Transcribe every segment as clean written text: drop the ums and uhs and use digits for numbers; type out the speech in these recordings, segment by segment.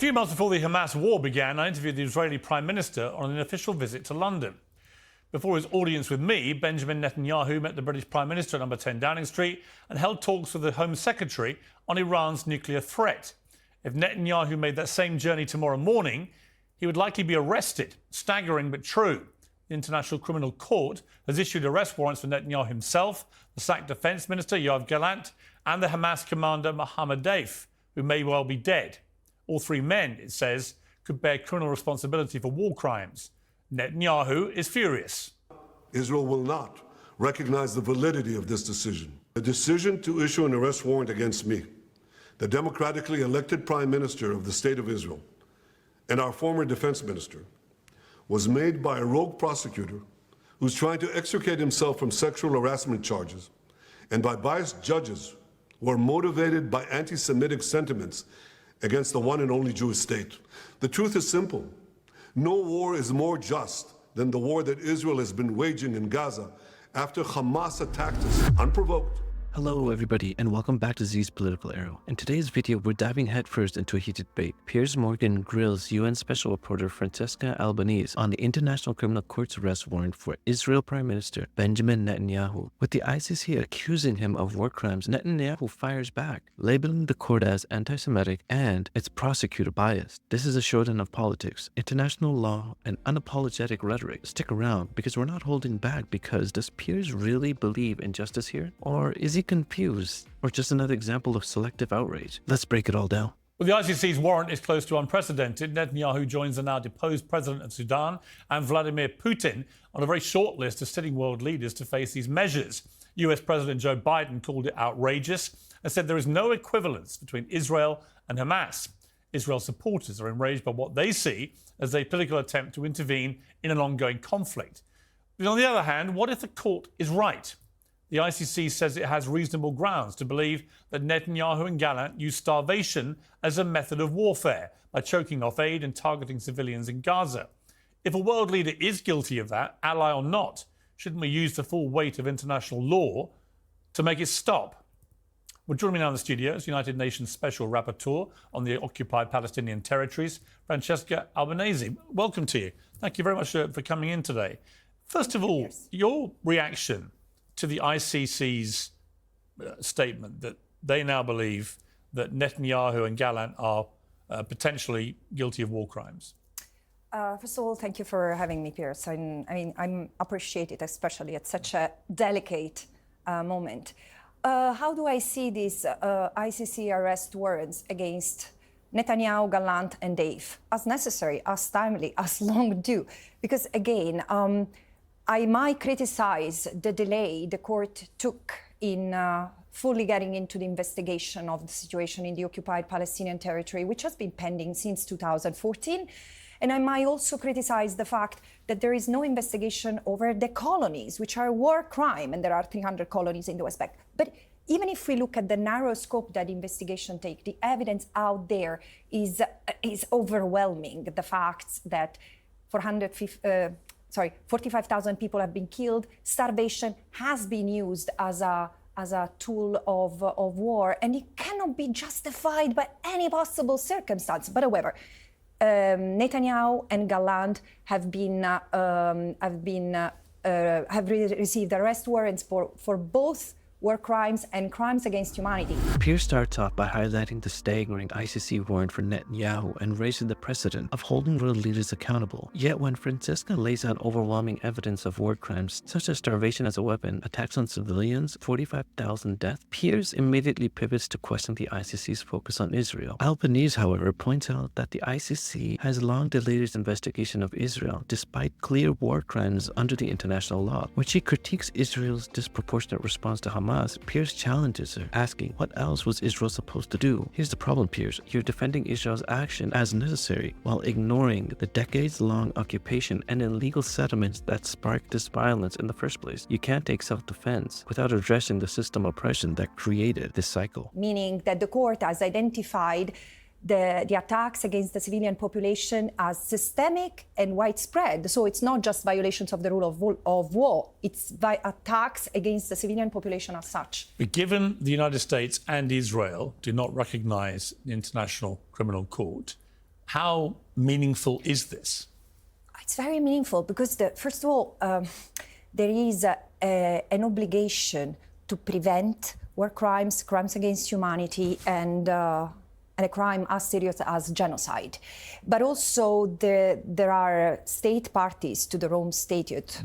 few months before the Hamas war began, I interviewed the Israeli Prime Minister on an official visit to London. Before his audience with me, Benjamin Netanyahu met the British Prime Minister at number 10 Downing Street and held talks with the Home Secretary on Iran's nuclear threat. If Netanyahu made that same journey tomorrow morning, he would likely be arrested. Staggering but true. The International Criminal Court has issued arrest warrants for Netanyahu himself, the sacked Defence Minister Yoav Gallant, and the Hamas commander Mohammed Deif, who may well be dead. All three men, it says, could bear criminal responsibility for war crimes. Netanyahu is furious. Israel will not recognize the validity of this decision. The decision to issue an arrest warrant against me, the democratically elected Prime Minister of the State of Israel, and our former Defense Minister, was made by a rogue prosecutor who's trying to extricate himself from sexual harassment charges, and by biased judges who are motivated by anti-Semitic sentiments against the one and only Jewish state. The truth is simple. No war is more just than the war that Israel has been waging in Gaza after Hamas attacked us unprovoked. Hello everybody and welcome back to Z's Political Arrow. In today's video, we're diving headfirst into a heated debate. Piers Morgan grills UN Special Reporter Francesca Albanese on the International Criminal Court's arrest warrant for Israel Prime Minister Benjamin Netanyahu. With the ICC accusing him of war crimes, Netanyahu fires back, labeling the court as anti-Semitic and its prosecutor biased. This is a showdown of politics, international law, and unapologetic rhetoric. Stick around because we're not holding back, because does Piers really believe in justice here? Or is he confused, or just another example of selective outrage? Let's break it all down. Well, the ICC's warrant is close to unprecedented. Netanyahu joins the now deposed president of Sudan and Vladimir Putin on a very short list of sitting world leaders to face these measures. US President Joe Biden called it outrageous and said there is no equivalence between Israel and Hamas. Israel's supporters are enraged by what they see as a political attempt to intervene in an ongoing conflict. But on the other hand, what if the court is right? The ICC says it has reasonable grounds to believe that Netanyahu and Gallant used starvation as a method of warfare by choking off aid and targeting civilians in Gaza. If a world leader is guilty of that, ally or not, shouldn't we use the full weight of international law to make it stop? Well, joining me now in the studio is United Nations Special Rapporteur on the occupied Palestinian territories, Francesca Albanese. Welcome to you. Thank you very much for coming in today. First of all, your reaction to the ICC's statement that they now believe that Netanyahu and Gallant are potentially guilty of war crimes? First of all, thank you for having me, Piers. I appreciate it, especially at such a delicate moment. How do I see these ICC arrest warrants against Netanyahu, Gallant and Deif? As necessary, as timely, as long due. Because again, I might criticize the delay the court took in fully getting into the investigation of the situation in the occupied Palestinian territory, which has been pending since 2014. And I might also criticize the fact that there is no investigation over the colonies, which are a war crime, and there are 300 colonies in the West Bank. But even if we look at the narrow scope that the investigation takes, the evidence out there is overwhelming. The facts that 45,000 people have been killed. Starvation has been used as a tool of war, and it cannot be justified by any possible circumstance. But however, Netanyahu and Gallant have received arrest warrants for both war crimes and crimes against humanity. Piers starts off by highlighting the staggering ICC warrant for Netanyahu and raising the precedent of holding world leaders accountable. Yet when Francesca lays out overwhelming evidence of war crimes, such as starvation as a weapon, attacks on civilians, 45,000 deaths, Piers immediately pivots to question the ICC's focus on Israel. Albanese, however, points out that the ICC has long delayed its investigation of Israel, despite clear war crimes under the international law. When she critiques Israel's disproportionate response to Hamas, Piers challenges her, asking what else was Israel supposed to do? Here's the problem, Piers. You're defending Israel's action as necessary while ignoring the decades-long occupation and illegal settlements that sparked this violence in the first place. You can't take self-defense without addressing the system oppression that created this cycle. Meaning that the court has identified the attacks against the civilian population as systemic and widespread. So it's not just violations of the rule of war, it's by attacks against the civilian population as such. But given the United States and Israel do not recognize the International Criminal Court, How meaningful is this? It's very meaningful because, first of all, there is an obligation to prevent war crimes, crimes against humanity, and a crime as serious as genocide. But also there are state parties to the Rome Statute.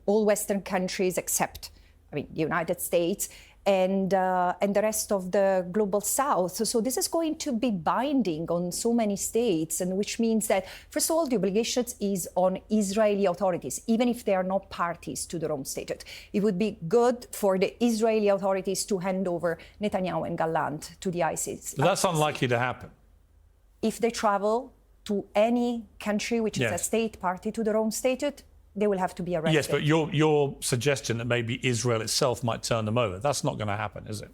All Western countries except, the United States, and the rest of the global South. So this is going to be binding on so many states, and which means that, first of all, the obligation is on Israeli authorities, even if they are not parties to the Rome Statute. It would be good for the Israeli authorities to hand over Netanyahu and Gallant to the ICC. But that's unlikely to happen. If they travel to any country which is a state party to the Rome Statute, they will have to be arrested. Yes, but your suggestion that maybe Israel itself might turn them over, that's not going to happen, is it?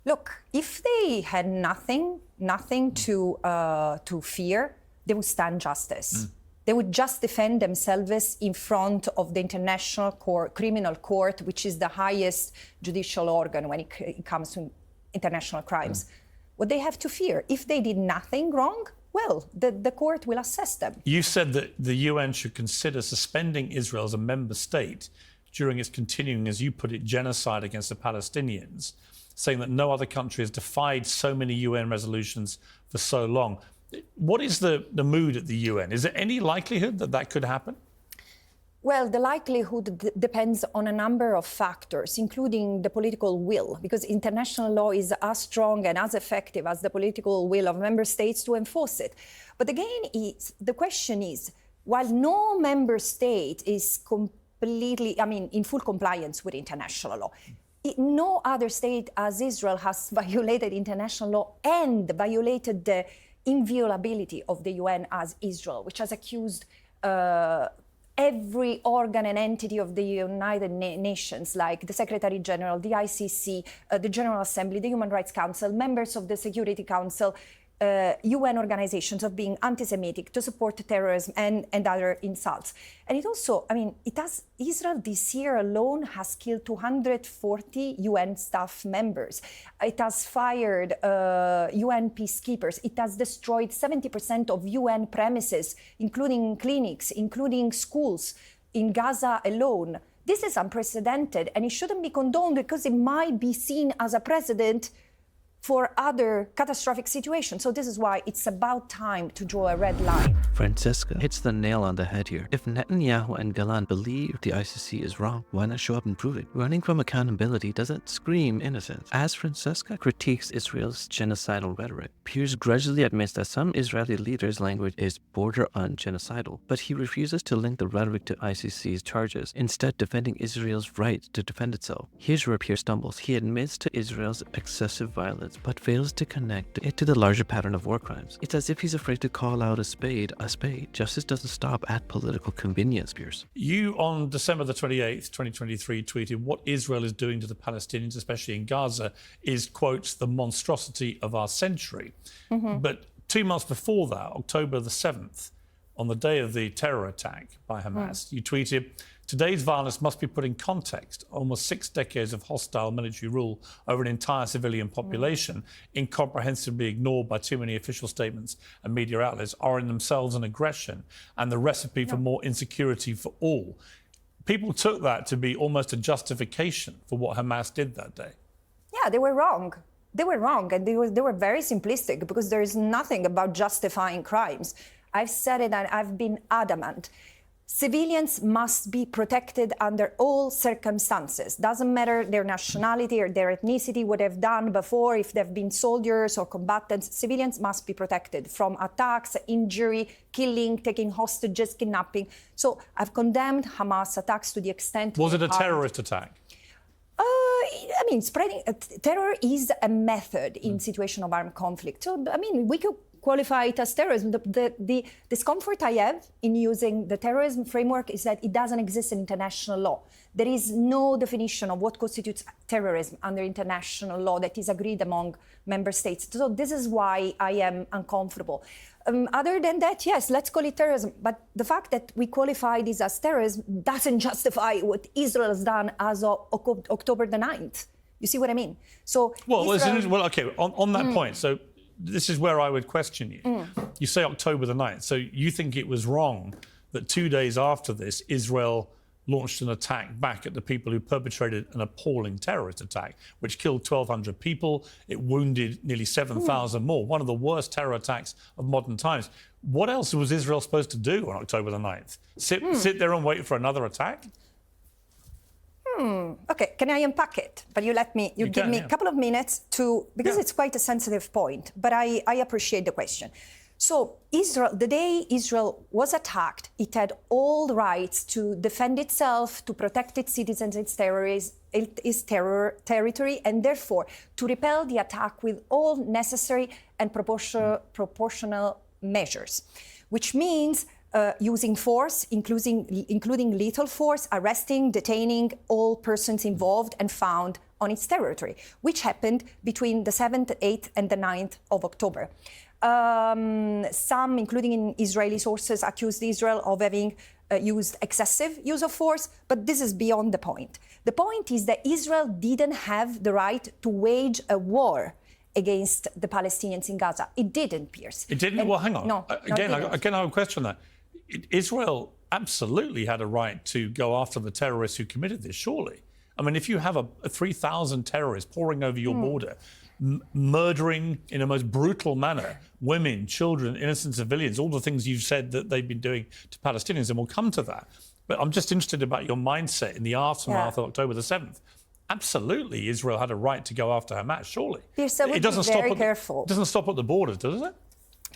Look, if they had nothing to fear, they would stand justice. They would just defend themselves in front of the International Criminal Court, which is the highest judicial organ when it comes to international crimes. What they have to fear, if they did nothing wrong, well, the court will assess them. You said that the UN should consider suspending Israel as a member state during its continuing, as you put it, genocide against the Palestinians, saying that no other country has defied so many UN resolutions for so long. What is the mood at the UN? Is there any likelihood that that could happen? Well, the likelihood depends on a number of factors, including the political will, because international law is as strong and as effective as the political will of member states to enforce it. But again, the question is, while no member state is completely, in full compliance with international law, no other state as Israel has violated international law and violated the inviolability of the UN as Israel, which has accused every organ and entity of the United Nations, like the Secretary General, the ICC, the General Assembly, the Human Rights Council, members of the Security Council, UN organizations, of being anti-Semitic, to support terrorism and other insults. And it also, Israel this year alone has killed 240 UN staff members. It has fired UN peacekeepers. It has destroyed 70% of UN premises, including clinics, including schools in Gaza alone. This is unprecedented, and it shouldn't be condoned because it might be seen as a precedent for other catastrophic situations. So this is why it's about time to draw a red line. Francesca hits the nail on the head here. If Netanyahu and Gallant believe the ICC is wrong, why not show up and prove it? Running from accountability doesn't scream innocence. As Francesca critiques Israel's genocidal rhetoric, Piers grudgingly admits that some Israeli leaders' language is border on genocidal, but he refuses to link the rhetoric to ICC's charges, instead defending Israel's right to defend itself. Here's where Piers stumbles. He admits to Israel's excessive violence, but fails to connect it to the larger pattern of war crimes. It's as if he's afraid to call out a spade a spade. Justice doesn't stop at political convenience, Piers. You, on December the 28th, 2023, tweeted, what Israel is doing to the Palestinians, especially in Gaza, is, quote, the monstrosity of our century. But 2 months before that, October the 7th, on the day of the terror attack by Hamas, you tweeted, today's violence must be put in context. Almost 6 decades of hostile military rule over an entire civilian population, incomprehensibly ignored by too many official statements and media outlets, are in themselves an aggression and the recipe for more insecurity for all. People took that to be almost a justification for what Hamas did that day. Yeah, they were wrong. They were wrong, and they were very simplistic, because there is nothing about justifying crimes. I've said it, and I've been adamant. Civilians must be protected under all circumstances. Doesn't matter their nationality or their ethnicity, what they've done before, if they've been soldiers or combatants. Civilians must be protected from attacks, injury, killing, taking hostages, kidnapping. So I've condemned Hamas attacks to the extent... Was it a terrorist attack? Spreading terror is a method in situation of armed conflict. So, we could qualify it as terrorism. The discomfort I have in using the terrorism framework is that it doesn't exist in international law. There is no definition of what constitutes terrorism under international law that is agreed among member states. So this is why I am uncomfortable. Other than that, yes, let's call it terrorism. But the fact that we qualify this as terrorism doesn't justify what Israel has done as of October the 9th. You see what I mean? So, well, okay, on that point, so this is where I would question you. You say October the 9th, so you think it was wrong that 2 days after this, Israel launched an attack back at the people who perpetrated an appalling terrorist attack, which killed 1,200 people. It wounded nearly 7,000 more, one of the worst terror attacks of modern times. What else was Israel supposed to do on October the 9th? Sit there and wait for another attack? Okay, can I unpack it? But you give me a couple of minutes because it's quite a sensitive point, but I appreciate the question. So Israel, the day Israel was attacked, it had all the rights to defend itself, to protect its citizens, its territory, and therefore to repel the attack with all necessary and proportional measures, which means using force, including lethal force, arresting, detaining all persons involved and found on its territory, which happened between the 7th, 8th, and the 9th of October. Some, including in Israeli sources, accused Israel of having used excessive use of force, but this is beyond the point. The point is that Israel didn't have the right to wage a war against the Palestinians in Gaza. It didn't, Piers. It didn't? Well, hang on. No, again, I would question that. Israel absolutely had a right to go after the terrorists who committed this, surely. I mean, if you have a 3,000 terrorists pouring over your border, murdering in a most brutal manner women, children, innocent civilians, all the things you've said that they've been doing to Palestinians, and we'll come to that. But I'm just interested about your mindset in the aftermath of October the 7th. Absolutely, Israel had a right to go after Hamas, surely. Piers, I would be very careful. It doesn't stop at the borders, does it?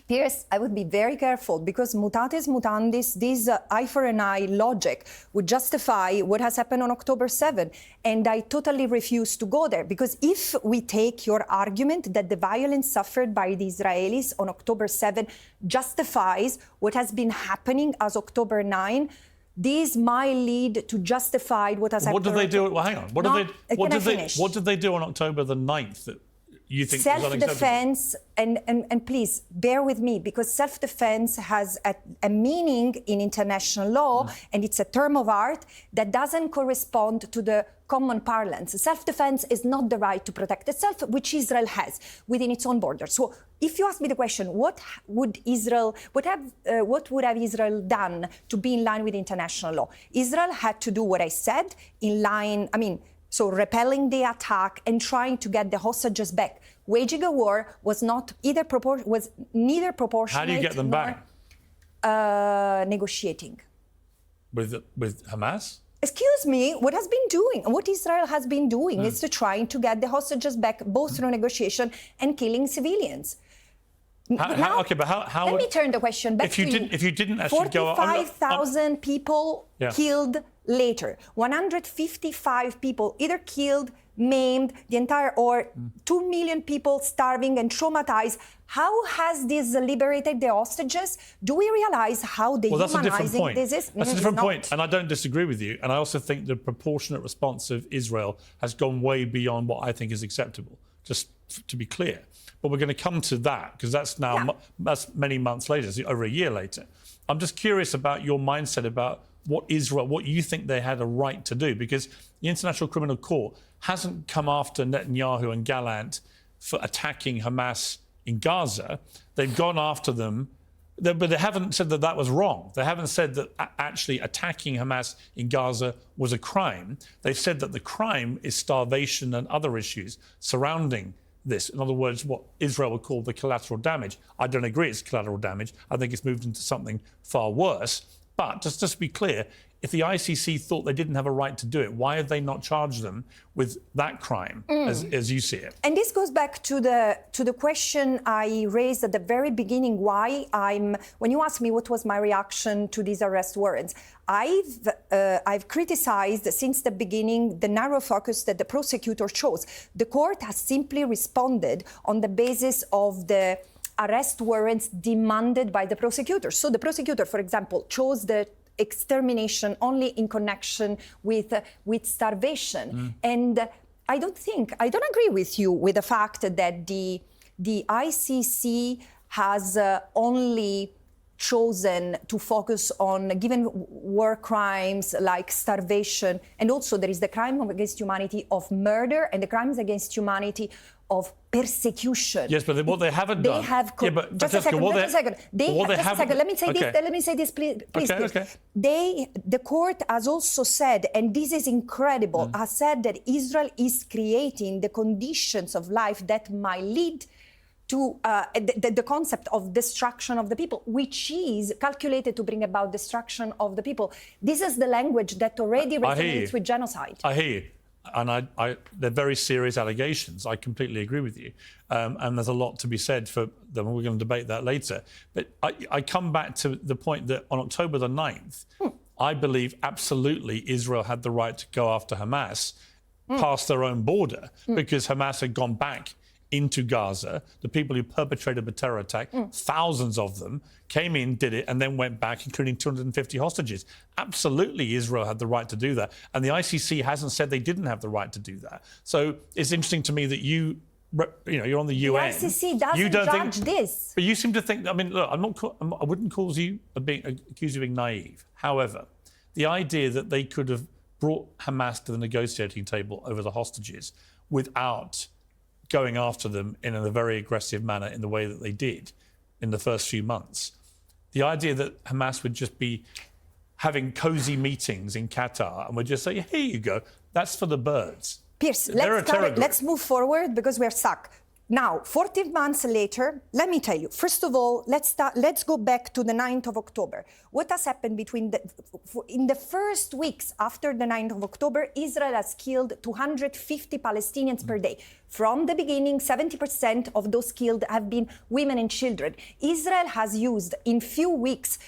Piers, I would be very careful because mutatis mutandis, this eye for an eye logic would justify what has happened on October 7. And I totally refuse to go there because if we take your argument that the violence suffered by the Israelis on October 7 justifies what has been happening as October 9, this might lead to justify what has happened. What did they do? Well, hang on. What did they do on October the 9th that you think self-defense, and please bear with me because self-defense has a meaning in international law and it's a term of art that doesn't correspond to the common parlance. Self-defense is not the right to protect itself, which Israel has within its own borders. So if you ask me the question, what would have Israel done to be in line with international law? Israel had to do what I said so repelling the attack and trying to get the hostages back. Waging a war was neither proportionate. How do you get them back? Negotiating. With Hamas? Excuse me, what Israel has been doing is to trying to get the hostages back, both through negotiation and killing civilians. How let me turn the question back to you. If you didn't actually go... 45,000 people killed later. 155 people either killed, maimed, or 2 million people starving and traumatized. How has this liberated the hostages? Do we realize how dehumanizing this is? That's a different point, and I don't disagree with you. And I also think the proportionate response of Israel has gone way beyond what I think is acceptable, just to be clear. But we're going to come to that, because that's now that's many months later, over a year later. I'm just curious about your mindset about what you think they had a right to do, because the International Criminal Court hasn't come after Netanyahu and Gallant for attacking Hamas in Gaza. They've gone after them, but they haven't said that that was wrong. They haven't said that actually attacking Hamas in Gaza was a crime. They've said that the crime is starvation and other issues surrounding this. In other words, what Israel would call the collateral damage. I don't agree it's collateral damage. I think it's moved into something far worse. But just to be clear, if the ICC thought they didn't have a right to do it, why have they not charged them with that crime, as you see it? And this goes back to the question I raised at the very beginning, when you asked me what was my reaction to these arrest warrants, I've criticized since the beginning the narrow focus that the prosecutor chose. The court has simply responded on the basis of the arrest warrants demanded by the prosecutor. So the prosecutor, for example, chose the extermination only in connection with starvation. And I don't agree with you with the fact that the ICC has only chosen to focus on, given war crimes like starvation, and also there is the crime against humanity of murder and the crimes against humanity of persecution. Yes, but what they haven't done. They have. But Just a second. Let me say this, please. Okay. The court has also said, and this is incredible, has said that Israel is creating the conditions of life that might lead to the concept of destruction of the people, which is calculated to bring about destruction of the people. This is the language that already resonates with genocide. I hear you. And they're very serious allegations. I completely agree with you. And there's a lot to be said for them. We're going to debate that later. But I come back to the point that on October the 9th, I believe absolutely Israel had the right to go after Hamas past their own border because Hamas had gone back into Gaza. The people who perpetrated the terror attack, thousands of them, came in, did it, and then went back, including 250 hostages. Absolutely, Israel had the right to do that. And the ICC hasn't said they didn't have the right to do that. So it's interesting to me that you're on the UN. The ICC doesn't judge this. But you seem to think, I mean, look, I wouldn't accuse you of being naive. However, the idea that they could have brought Hamas to the negotiating table over the hostages without going after them in a very aggressive manner in the way that they did in the first few months. The idea that Hamas would just be having cozy meetings in Qatar and would just say, here you go, that's for the birds. Piers, let's move forward because we're stuck. Now, 14 months later, let me tell you, first of all, let's go back to the 9th of October. What has happened in the first weeks after the 9th of October, Israel has killed 250 Palestinians per day. From the beginning, 70% of those killed have been women and children. Israel has used in few weeks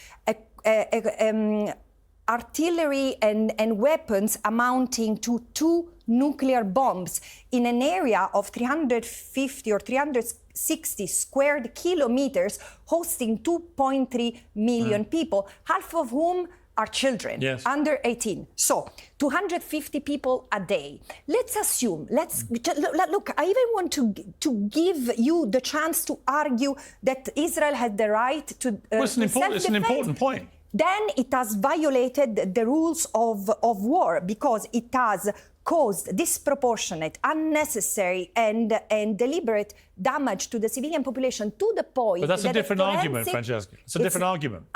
artillery and weapons amounting to 2 nuclear bombs in an area of 350 or 360 square kilometers, hosting 2.3 million people, half of whom are children, under 18. So 250 people a day. Let's assume, look, I even want to give you the chance to argue that Israel had the right to it's an important point. Then it has violated the rules of war because it has caused disproportionate, unnecessary and deliberate damage to the civilian population to the point. But that's a different argument, Francesca. It's a different argument.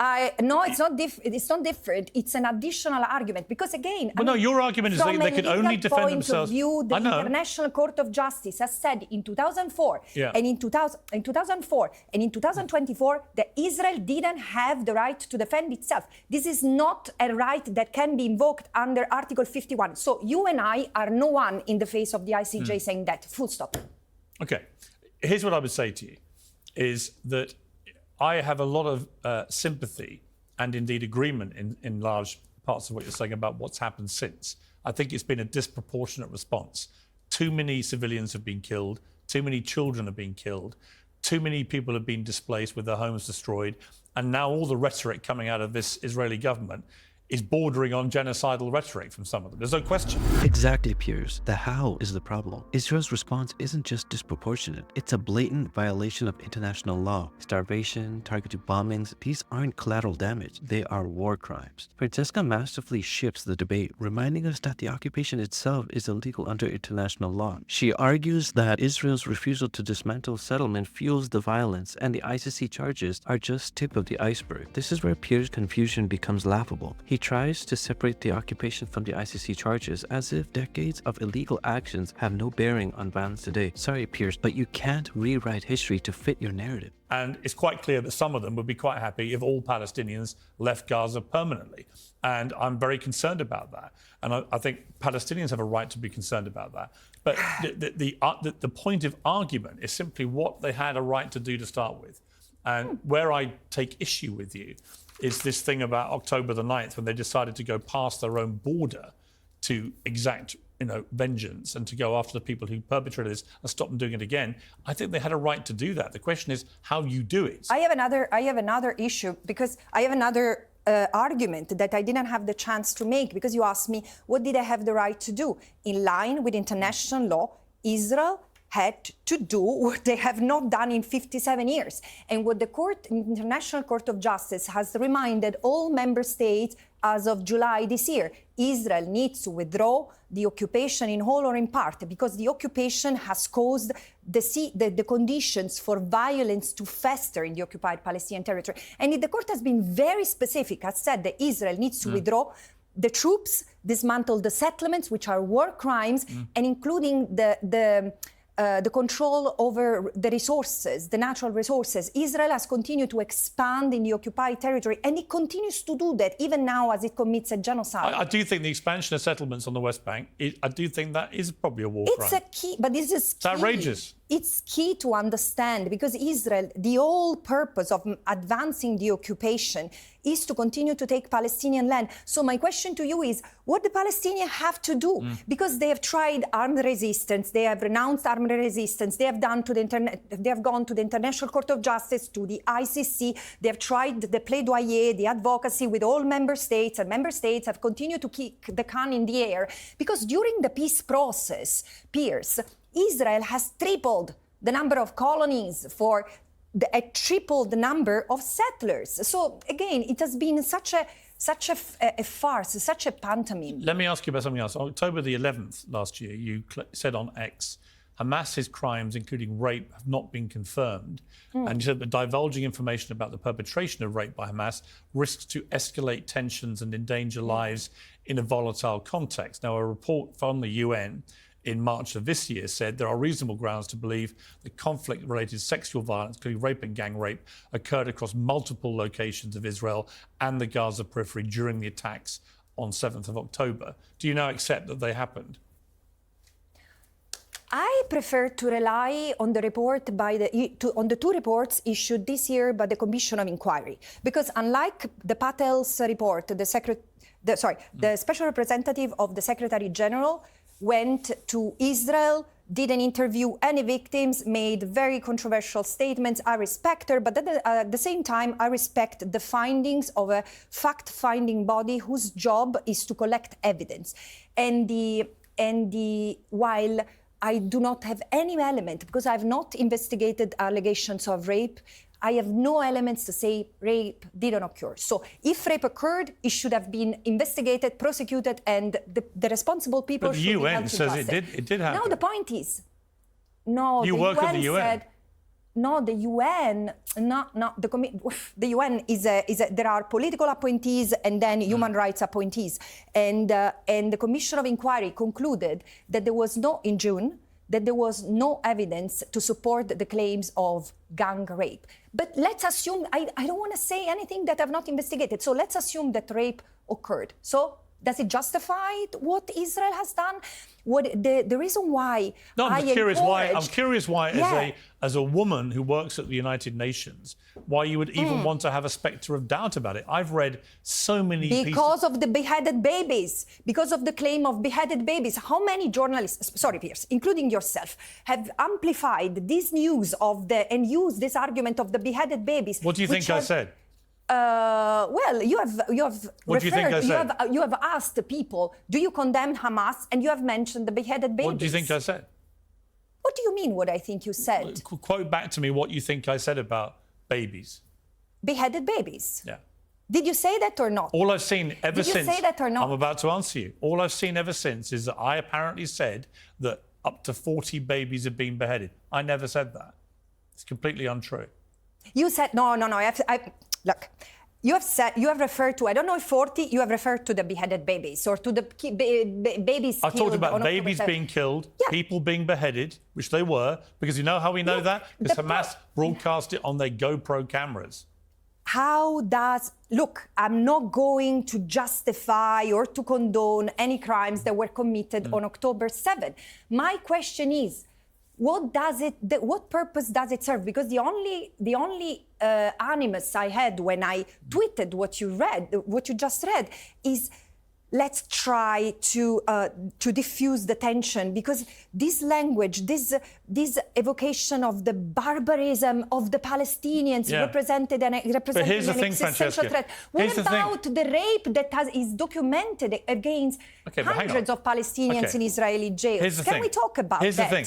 No, it's not different. It's an additional argument because again. Well, no, your argument is they can only defend themselves. From a legal point of view, the International Court of Justice has said in 2004 and in 2004 and in 2024 that Israel didn't have the right to defend itself. This is not a right that can be invoked under Article 51. So you and I are no one in the face of the ICJ saying that. Full stop. Okay. Here's what I would say to you, is that I have a lot of sympathy and indeed agreement in large parts of what you're saying about what's happened since. I think it's been a disproportionate response. Too many civilians have been killed, too many children have been killed, too many people have been displaced with their homes destroyed, and now all the rhetoric coming out of this Israeli government is bordering on genocidal rhetoric from some of them. There's no question. Exactly, Piers. The how is the problem. Israel's response isn't just disproportionate. It's a blatant violation of international law. Starvation, targeted bombings, these aren't collateral damage. They are war crimes. Francesca masterfully shifts the debate, reminding us that the occupation itself is illegal under international law. She argues that Israel's refusal to dismantle settlement fuels the violence, and the ICC charges are just tip of the iceberg. This is where Piers' confusion becomes laughable. He tries to separate the occupation from the ICC charges as if decades of illegal actions have no bearing on violence today. Sorry, Piers, but you can't rewrite history to fit your narrative. And it's quite clear that some of them would be quite happy if all Palestinians left Gaza permanently. And I'm very concerned about that. And I think Palestinians have a right to be concerned about that. But the point of argument is simply what they had a right to do to start with. And where I take issue with you is this thing about October the 9th, when they decided to go past their own border to exact, vengeance and to go after the people who perpetrated this and stop them doing it again. I think they had a right to do that. The question is how you do it. I have another issue because I have another argument that I didn't have the chance to make because you asked me, what did I have the right to do? In line with international law, Israel had to do what they have not done in 57 years. And what the International Court of Justice has reminded all member states as of July this year, Israel needs to withdraw the occupation in whole or in part, because the occupation has caused the conditions for violence to fester in the occupied Palestinian territory. And the court has been very specific, has said that Israel needs to withdraw the troops, dismantle the settlements, which are war crimes, and including the control over the resources, the natural resources. Israel has continued to expand in the occupied territory, and it continues to do that even now as it commits a genocide. I do think the expansion of settlements on the West Bank, I do think that is probably a war crime. It's a key, but this is key. It's outrageous. It's key to understand, because Israel, the whole purpose of advancing the occupation is to continue to take Palestinian land. So my question to you is, what do Palestinians have to do? Because they have tried armed resistance, they have renounced armed resistance, they have gone to the International Court of Justice, to the ICC, they have tried the plaidoyer, the advocacy with all member states, and member states have continued to kick the can in the air. Because during the peace process, Piers, Israel has tripled the number of colonies tripled the number of settlers. So again, it has been such a farce, such a pantomime. Let me ask you about something else. On October the 11th last year, you said on X, Hamas's crimes, including rape, have not been confirmed. And you said that divulging information about the perpetration of rape by Hamas risks to escalate tensions and endanger lives in a volatile context. Now, a report from the UN in March of this year said there are reasonable grounds to believe that conflict-related sexual violence, including rape and gang rape, occurred across multiple locations of Israel and the Gaza periphery during the attacks on 7th of October. Do you now accept that they happened? I prefer to rely on the report on the two reports issued this year by the Commission of Inquiry, because unlike the Patel's report, the Special Representative of the Secretary General went to Israel, didn't interview any victims, made very controversial statements. I respect her, but at the same time, I respect the findings of a fact-finding body whose job is to collect evidence. While I do not have any element, because I have not investigated allegations of rape, I have no elements to say rape didn't occur. So if rape occurred, it should have been investigated, prosecuted, and the responsible people should be held to justice. But the UN says it did happen. No, the point is, no, you work at the UN. Said, no, the UN, the UN is there are political appointees and then human rights appointees. And the Commission of Inquiry concluded that in June, that there was no evidence to support the claims of gang rape. But let's assume, I don't want to say anything that I've not investigated, so let's assume that rape occurred. So does it justify what Israel has done? The reason why I'm curious why as a woman who works at the United Nations, why you would even want to have a spectre of doubt about it. I've read so many Because of the beheaded babies, because of the claim of beheaded babies. How many journalists, sorry, Piers, including yourself, have amplified this news and used this argument of the beheaded babies? What do you think I said? Well, you have What do you think I said? You have asked people, do you condemn Hamas? And you have mentioned the beheaded babies. What do you think I said? What do you mean what I think you said? Quote back to me what you think I said about babies. Beheaded babies? Yeah. Did you say that or not? All I've seen ever since... Did you say that or not? I'm about to answer you. All I've seen ever since is that I apparently said that up to 40 babies have been beheaded. I never said that. It's completely untrue. You said, no. Look, you have referred to, I don't know if 40, you have referred to the beheaded babies or to the babies I've talked about babies being killed, people being beheaded, which they were, because you know how we know that? Because Hamas broadcast it on their GoPro cameras. Look, I'm not going to justify or to condone any crimes that were committed on October 7. My question is, what purpose does it serve? Because the only animus I had when I tweeted what you just read is let's try to diffuse the tension, because this language, this evocation of the barbarism of the Palestinians represented an existential threat. What about the rape that is documented against hundreds of Palestinians in Israeli jails? Can we talk about that? Here's the thing.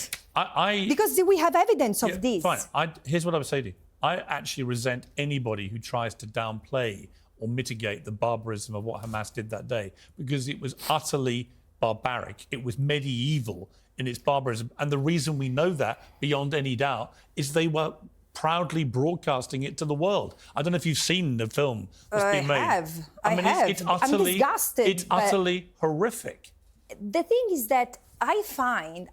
Because we have evidence of this. Fine. Here's what I would say to you. I actually resent anybody who tries to downplay or mitigate the barbarism of what Hamas did that day, because it was utterly barbaric. It was medieval in its barbarism. And the reason we know that, beyond any doubt, is they were proudly broadcasting it to the world. I don't know if you've seen the film that's been made. I have. It's utterly, I'm disgusted. It's utterly horrific. The thing is that I find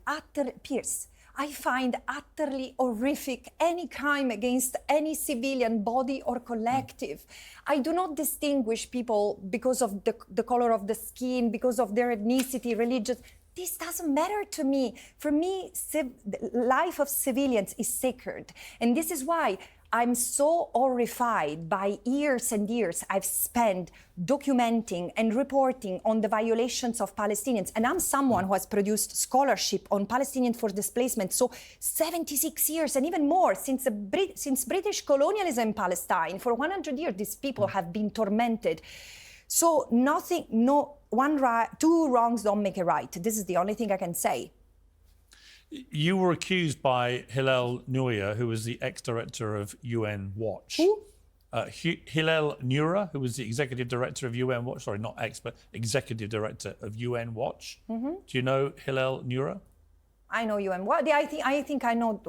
utterly horrific any crime against any civilian body or collective. I do not distinguish people because of the color of the skin, because of their ethnicity, religion. This doesn't matter to me. For me, the life of civilians is sacred. And this is why I'm so horrified by years and years I've spent documenting and reporting on the violations of Palestinians. And I'm someone who has produced scholarship on Palestinian forced displacement. So 76 years and even more since British colonialism in Palestine. For 100 years, these people have been tormented. So two wrongs don't make a right. This is the only thing I can say. You were accused by Hillel Nura, who was the ex-director of UN Watch. Who? Hillel Nura, who was the executive director of UN Watch. Sorry, not ex, but executive director of UN Watch. Mm-hmm. Do you know Hillel Nura? I know UN Watch. I think I know.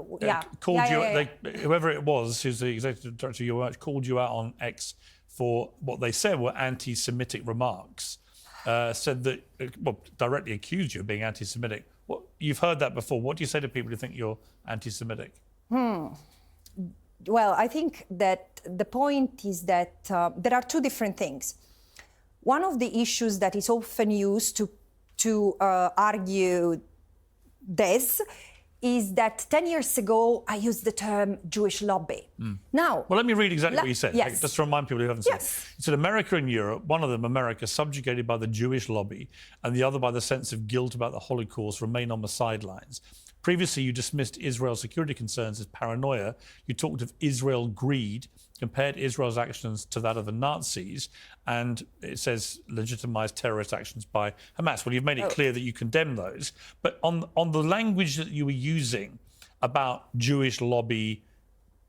Whoever it was, who's the executive director of UN Watch, called you out on X for what they said were anti-Semitic remarks. Said that, directly accused you of being anti-Semitic. You've heard that before. What do you say to people who think you're anti-Semitic? Well, I think that the point is that there are two different things. One of the issues that is often used to argue this is that 10 years ago, I used the term Jewish lobby. Now, well, let me read exactly what you said, yes. just to remind people who haven't seen it. You said America and Europe, one of them, America, subjugated by the Jewish lobby, and the other by the sense of guilt about the Holocaust, remain on the sidelines. Previously, you dismissed Israel's security concerns as paranoia. You talked of Israel greed, compared Israel's actions to that of the Nazis, and it says legitimized terrorist actions by Hamas. Well, you've made it clear that you condemn those. But on the language that you were using about Jewish lobby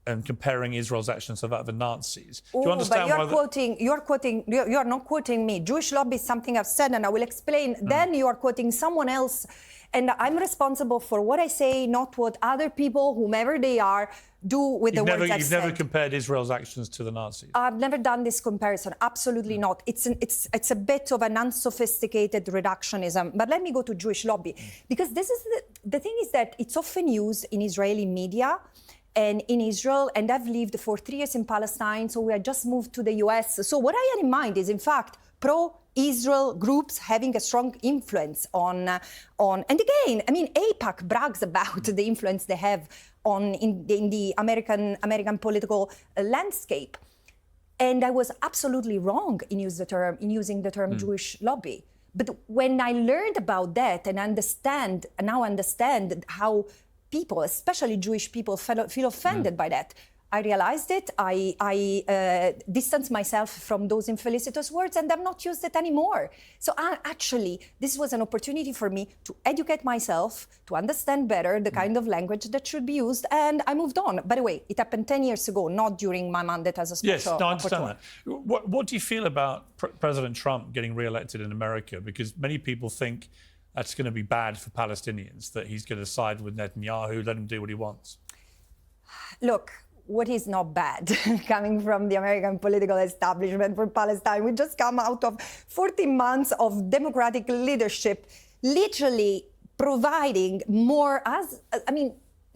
and comparing Israel's actions to that of the Nazis, do you understand why... You are not quoting me. Jewish lobby is something I've said, and I will explain. Then you are quoting someone else. And I'm responsible for what I say, not what other people, whomever they are, do with the words I've said. You've never compared Israel's actions to the Nazis? I've never done this comparison. Absolutely not. It's a bit of an unsophisticated reductionism. But let me go to Jewish lobby. Because this is the thing is that it's often used in Israeli media and in Israel, and I've lived for 3 years in Palestine, so we had just moved to the US. So what I had in mind is, in fact, pro-Israel groups having a strong influence on, and again, I mean, AIPAC brags about the influence they have in the American political landscape. And I was absolutely wrong in using the term Jewish lobby. But when I learned about that and now understand how people, especially Jewish people, feel offended by that, I realized it. I distanced myself from those infelicitous words, and I've not used it anymore. So actually, this was an opportunity for me to educate myself, to understand better the kind of language that should be used, and I moved on. By the way, it happened 10 years ago, not during my mandate as a special Yes, no, I understand that. What do you feel about President Trump getting re-elected in America? Because many people think that's going to be bad for Palestinians, that he's going to side with Netanyahu, let him do what he wants. Look, what is not bad coming from the American political establishment for Palestine? We just come out of 14 months of democratic leadership, literally providing more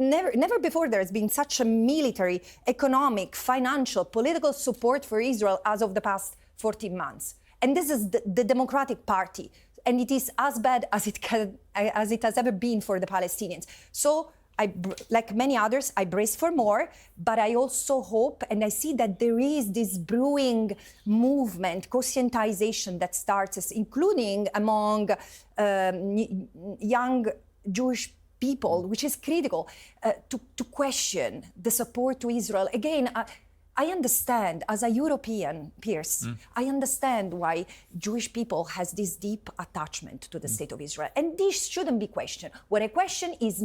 never before there has been such a military, economic, financial, political support for Israel as of the past 14 months. And this is the Democratic Party. And it is as bad as it has ever been for the Palestinians. So like many others, I brace for more, but I also hope, and I see that there is this brewing movement, conscientization that starts, including among young Jewish people, which is critical, to question the support to Israel. Again, I understand, as a European, Piers, I understand why Jewish people has this deep attachment to the state of Israel. And this shouldn't be questioned. What I question is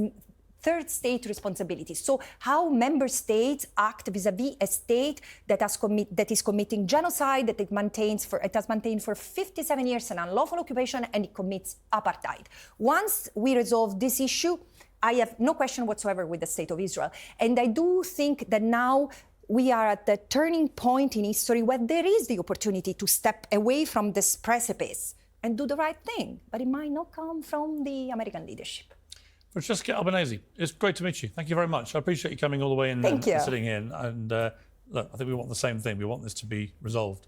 third state responsibility. So how member states act vis-a-vis a state that is committing genocide, that it has maintained for 57 years an unlawful occupation, and it commits apartheid. Once we resolve this issue, I have no question whatsoever with the state of Israel. And I do think that now we are at the turning point in history where there is the opportunity to step away from this precipice and do the right thing. But it might not come from the American leadership. Francesca Albanese, it's great to meet you. Thank you very much. I appreciate you coming all the way in and sitting in. And look, I think we want the same thing. We want this to be resolved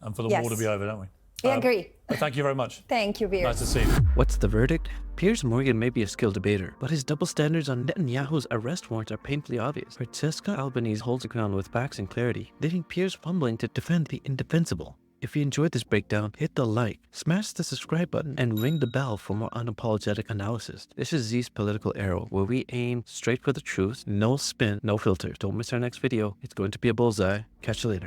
and for the war to be over, don't we? I agree. Thank you very much. Thank you, Piers. Nice to see you. What's the verdict? Piers Morgan may be a skilled debater, but his double standards on Netanyahu's arrest warrants are painfully obvious. Francesca Albanese holds the ground with facts and clarity, leaving Piers fumbling to defend the indefensible. If you enjoyed this breakdown, hit the like, smash the subscribe button, and ring the bell for more unapologetic analysis. This is Z's Political Arrow, where we aim straight for the truth, no spin, no filter. Don't miss our next video. It's going to be a bullseye. Catch you later.